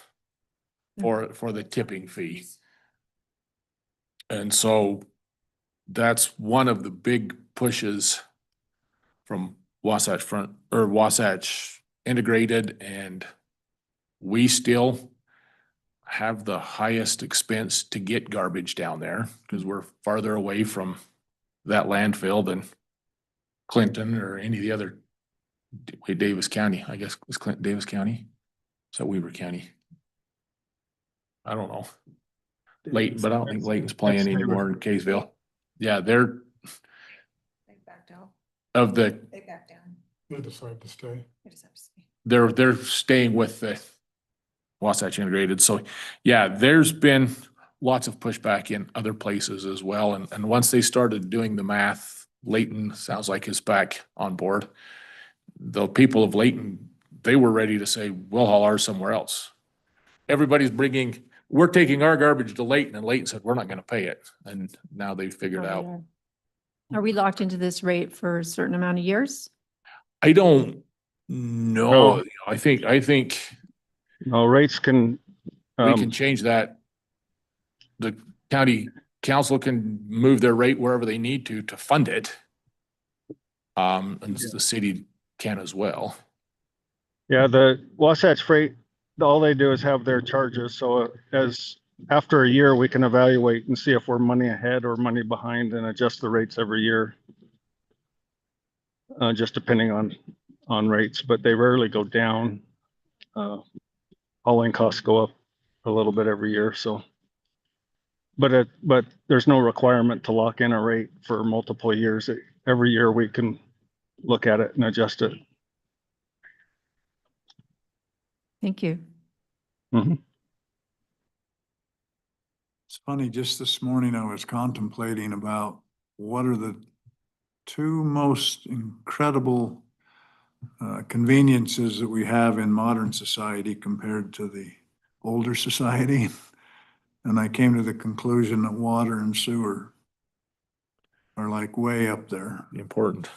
for the tipping fee. And so that's one of the big pushes from Wasatch Integrated, and we still have the highest expense to get garbage down there because we're farther away from that landfill than Clinton or any of the other Davis County, I guess. Is Clinton Davis County? Is that Weaver County? I don't know. Layton, but I don't think Layton's playing anymore in Kaysville. Yeah, they're They backed out. of the, They backed down. They decided to stay. They just have to see. they're staying with the Wasatch Integrated. So yeah, there's been lots of pushback in other places as well. And once they started doing the math, Layton sounds like is back on board. The people of Layton, they were ready to say, we'll haul ours somewhere else. We're taking our garbage to Layton, and Layton said, we're not gonna pay it. And now they've figured out. Are we locked into this rate for a certain amount of years? I don't know. I think No, rates can, we can change that. The county council can move their rate wherever they need to fund it. And the city can as well. yeah, the Wasatch Freight, all they do is have their charges. So after a year, we can evaluate and see if we're money ahead or money behind and adjust the rates every year. Just depending on rates, but they rarely go down. Hauling costs go up a little bit every year, so. But there's no requirement to lock in a rate for multiple years. Every year we can look at it and adjust it. Thank you. Mhm. It's funny, just this morning I was contemplating about what are the two most incredible conveniences that we have in modern society compared to the older society. And I came to the conclusion that water and sewer are like way up there. Important.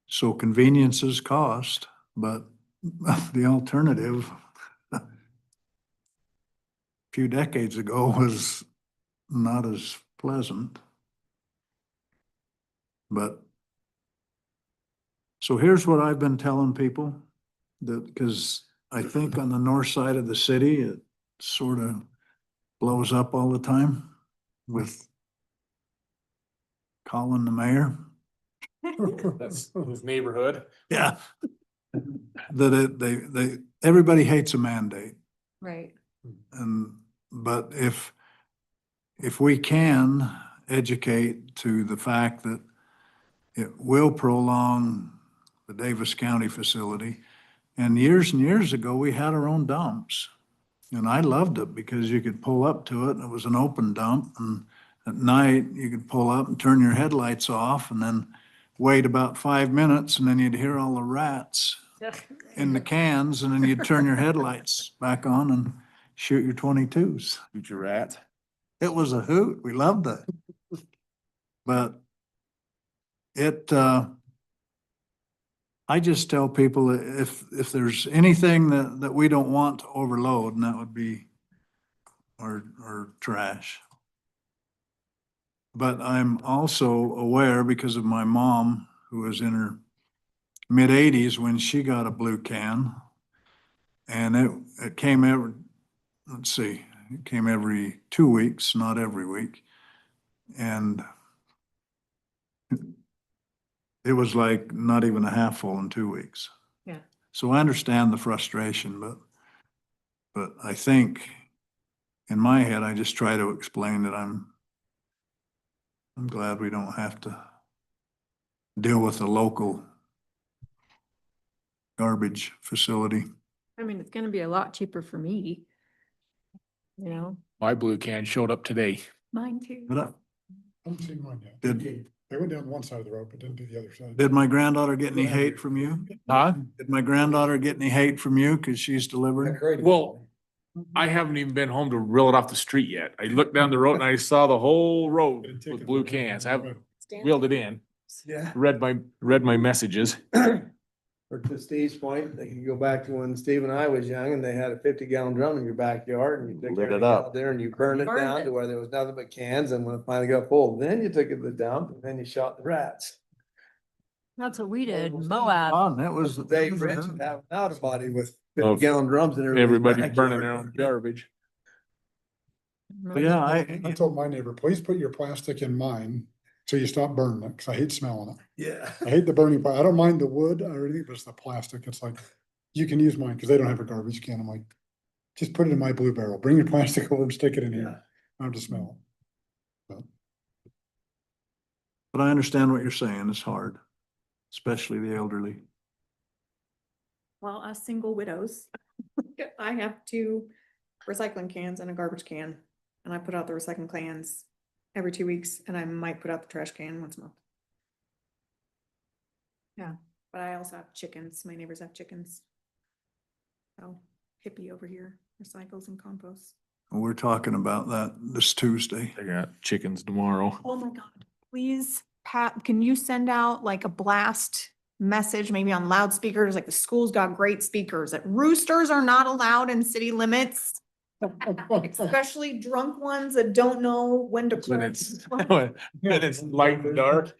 So conveniences cost, but the alternative a few decades ago was not as pleasant. But so here's what I've been telling people, that, because I think on the north side of the city, it sort of blows up all the time with Colin the mayor. That's his neighborhood. Yeah. Everybody hates a mandate. Right. But if we can educate to the fact that it will prolong the Davis County facility. And years ago, we had our own dumps. And I loved it because you could pull up to it and it was an open dump. And at night, you could pull up and turn your headlights off and then wait about 5 minutes and then you'd hear all the rats in the cans and then you'd turn your headlights back on and shoot your 22s. Shoot your rat. It was a hoot. We loved it. But I just tell people that if there's anything that we don't want to overload, and that would be our trash. But I'm also aware, because of my mom, who was in her mid-80s when she got a blue can. And it came every 2 weeks, not every week. And it was like not even a half full in 2 weeks. Yeah. So I understand the frustration, but I think in my head, I just try to explain that I'm glad we don't have to deal with the local garbage facility. I mean, it's gonna be a lot cheaper for me. You know, My blue can showed up today. mine too. But I haven't seen mine yet. They went down one side of the road, but didn't do the other side. did my granddaughter get any hate from you? Huh? Did my granddaughter get any hate from you because she's delivering? Well, I haven't even been home to reel it off the street yet. I looked down the road and I saw the whole road with blue cans. I haven't reeled it in, Yeah. read my messages. Or to Steve's point, they can go back to when Steve and I was young and they had a 50-gallon drum in your backyard and you took Lit it everything up. out there and you burned it Burned down it. to where there was nothing but cans, and when it finally got full, then you took it to the dump and then you shot the rats. That's what we did, Moab. Oh, that was the day Dave Rich would have an out of body with Of 50-gallon drums in Everybody's burning their own garbage. But yeah, I told my neighbor, please put your plastic in mine so you stop burning it, because I hate smelling it. Yeah. I hate the burning part. I don't mind the wood or anything, but it's the plastic. It's like, you can use mine because they don't have a garbage can. I'm like, just put it in my blue barrel. Bring your plastic over and stick it in here. I don't have to smell But I understand what you're saying. It's hard, especially the elderly. Well, us single widows, I have 2 recycling cans and a garbage can, and I put out the recycling cans every 2 weeks, and I might put out the trash can once a month. Yeah, but I also have chickens. My neighbors have chickens. So hippie over here recycles and composts. We're talking about that this Tuesday. I got chickens tomorrow. Oh my God, please, Pat, can you send out like a blast message, maybe on loudspeakers, like the school's got great speakers, that roosters are not allowed in city limits, it. especially drunk ones that don't know when to. When crow. it's, when it's light and dark.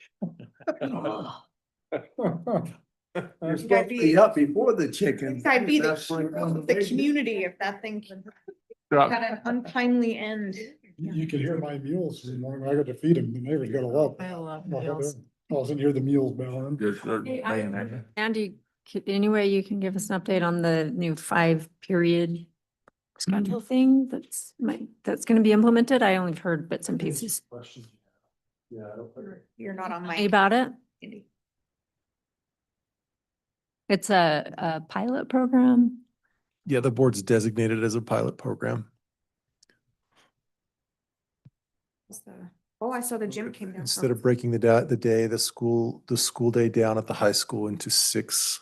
You're supposed to be up before the chickens. I'd be the That's my hero of the conversation. community if that thing Drop. got an untimely end. You can hear my mules in the morning when I go to feed them. The neighbors gotta love. I love All meals. of a sudden hear the mules bellowing. Just start Hey, laying there. Andy, any way you can give us an update on the new 5-period schedule thing that's gonna be implemented? I only heard bits and pieces. You're not on Any my. about it? It's a pilot program. Yeah, the board's designated as a pilot program. Oh, I saw the gym came down. Instead of breaking the school day down at the high school into 6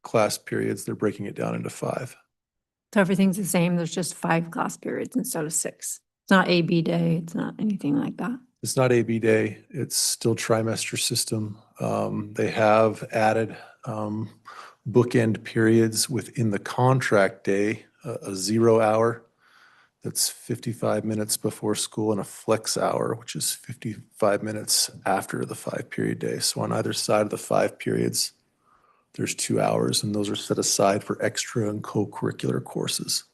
class periods, they're breaking it down into 5. So everything's the same. There's just 5 class periods instead of 6. It's not AB day. It's not anything like that. It's not AB day, it's still trimester system. They have added bookend periods within the contract day, a 0 hour that's 55 minutes before school, and a flex hour, which is 55 minutes after the 5-period day. So on either side of the 5 periods, there's 2 hours, and those are set aside for extra and co-curricular courses.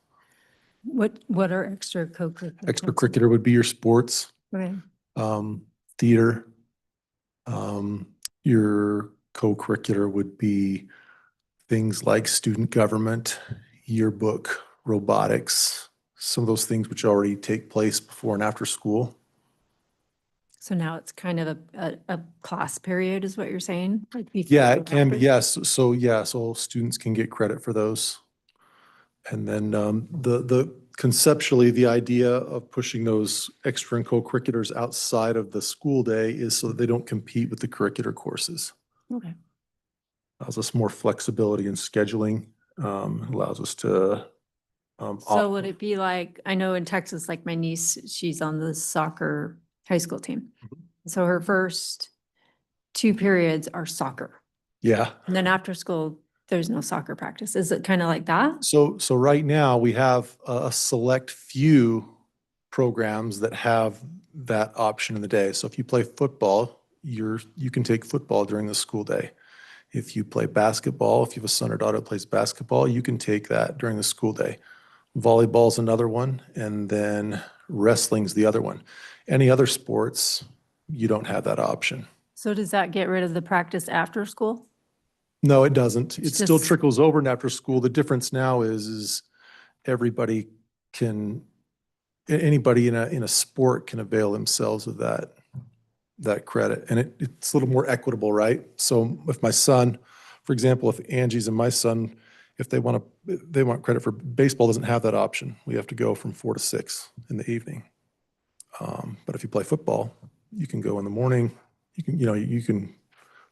What are extra co-curricular? Extracurricular would be your sports, Okay. theater. Your co-curricular would be things like student government, yearbook, robotics, some of those things which already take place before and after school. So now it's kind of a class period is what you're saying? Like before Yeah, and it can be, after? yes. So yeah, so students can get credit for those. And then the conceptually, the idea of pushing those extra and co-curriculars outside of the school day is so that they don't compete with the curricular courses. Okay. Allows us more flexibility in scheduling, allows us to. So would it be like, I know in Texas, like my niece, she's on the soccer high school team. So her first 2 periods are soccer. Yeah. And then after school, there's no soccer practice. Is it kind of like that? So right now we have a select few programs that have that option in the day. So if you play football, you can take football during the school day. If you play basketball, if you have a son or daughter that plays basketball, you can take that during the school day. Volleyball's another one, and then wrestling's the other one. Any other sports, you don't have that option. So does that get rid of the practice after school? No, it doesn't. It It's still just- trickles over and after school. The difference now is everybody can, anybody in a sport can avail themselves of that credit. And it's a little more equitable, right? So if my son, for example, if Angie's and my son, if they want credit for baseball, doesn't have that option. We have to go from 4 to 6 in the evening. But if you play football, you can go in the morning. You can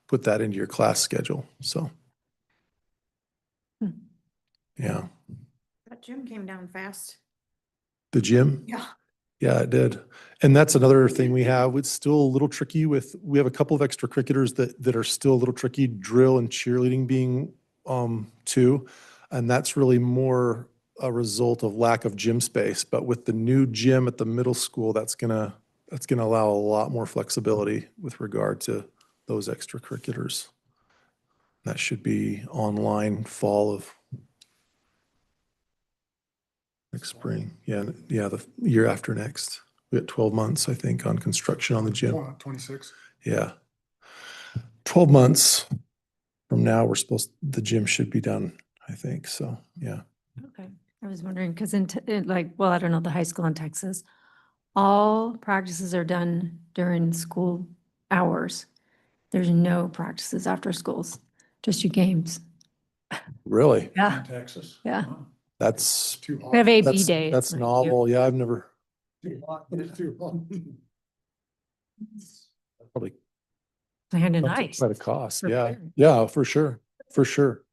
put that into your class schedule. So, Hmm. yeah. That gym came down fast. The gym? Yeah. Yeah, it did. And that's another thing we have. It's still a little tricky we have a couple of extracurriculars that are still a little tricky, drill and cheerleading being 2. And that's really more a result of lack of gym space. But with the new gym at the middle school, that's gonna allow a lot more flexibility with regard to those extracurriculars. That should be online fall of next spring. Yeah, the year after next. We got 12 months, I think, on construction on the gym. 26. Yeah. 12 months from now, the gym should be done, I think. So, yeah. Okay. I was wondering, because I don't know, the high school in Texas, all practices are done during school hours. There's no practices after schools, just your games. Really? Yeah, Texas. yeah. That's, Too hot. We have AB that's, days. that's like, novel. Yeah, I've never Too hot. It's too hot. probably Kind of comes at nice. quite a cost. for Yeah. parents. Yeah, for sure. For sure.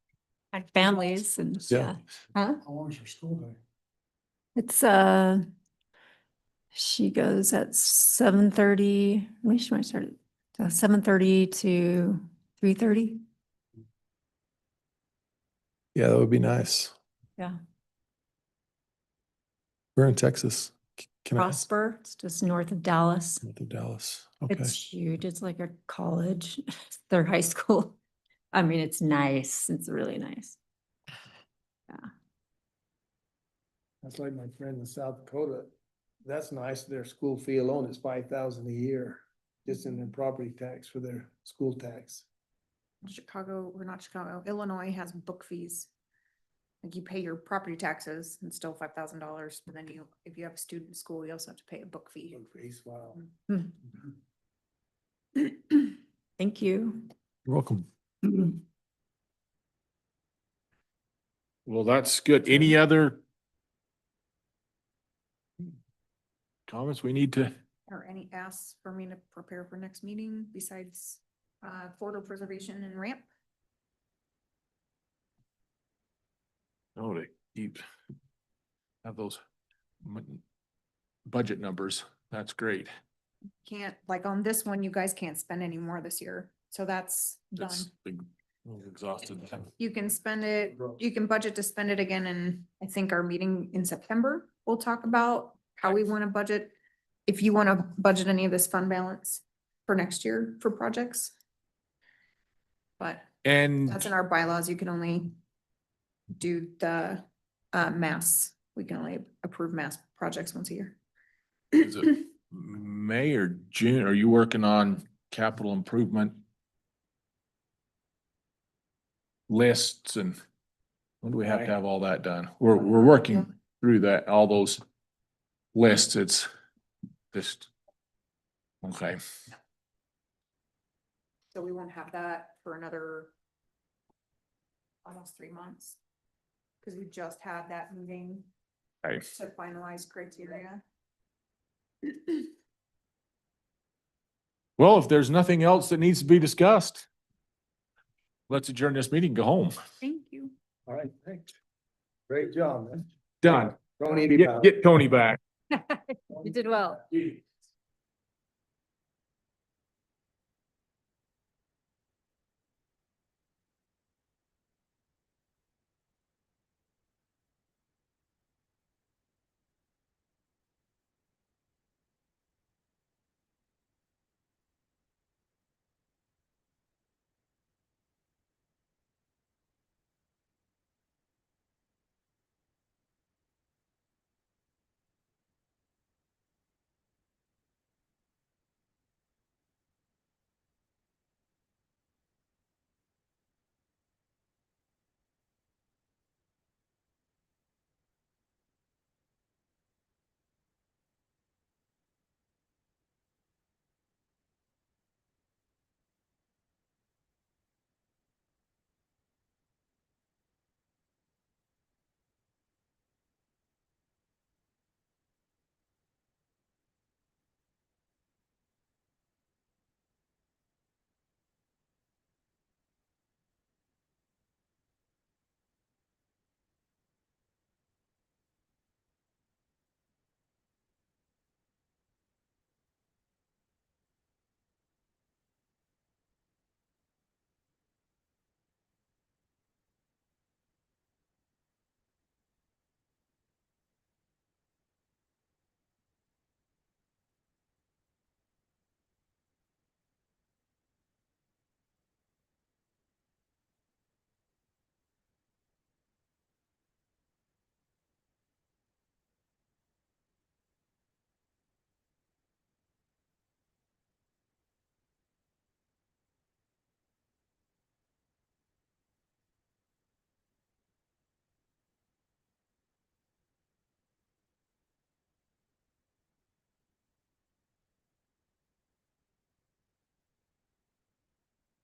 And families and, Yeah. yeah. Huh? How long is your school day? It's, she goes at 7:30, when she might start at 7:30 to 3:30. Yeah, that would be nice. Yeah. We're in Texas. Can I? Prosper, it's just north of Dallas. North of Dallas. Okay. It's huge. It's like a college, their high school. I mean, it's nice. It's really nice. That's like my friend in South Dakota. That's nice. Their school fee alone is 5,000 a year, just in their property tax for their school tax. Illinois has book fees. Like you pay your property taxes and still $5,000, but then if you have a student in school, you also have to pay a book fee. Book fees, wow. Thank you. You're welcome. Well, that's good. Any other comments we need to? or any asks for me to prepare for next meeting besides, corridor preservation and ramp? Oh, to keep, have those budget numbers. That's great. Can't, like on this one, you guys can't spend any more this year, so that's done. That's big, exhausted. You can spend it, you can budget to spend it again, and I think our meeting in September, we'll talk about how we want to budget. If you want to budget any of this fund balance for next year for projects. But And that's in our bylaws, you can only do the mass, we can only approve mass projects once a year. is it May or June, are you working on capital improvement lists, and when do we have to have all that done? We're working through that, all those lists. It's just, okay. So we won't have that for another almost 3 months. Cause we just had that meeting Okay. to finalize criteria. Well, if there's nothing else that needs to be discussed, let's adjourn this meeting, go home. Thank you. All right, thanks. Great job, man. Done. Tony, Get Tony back. You did well.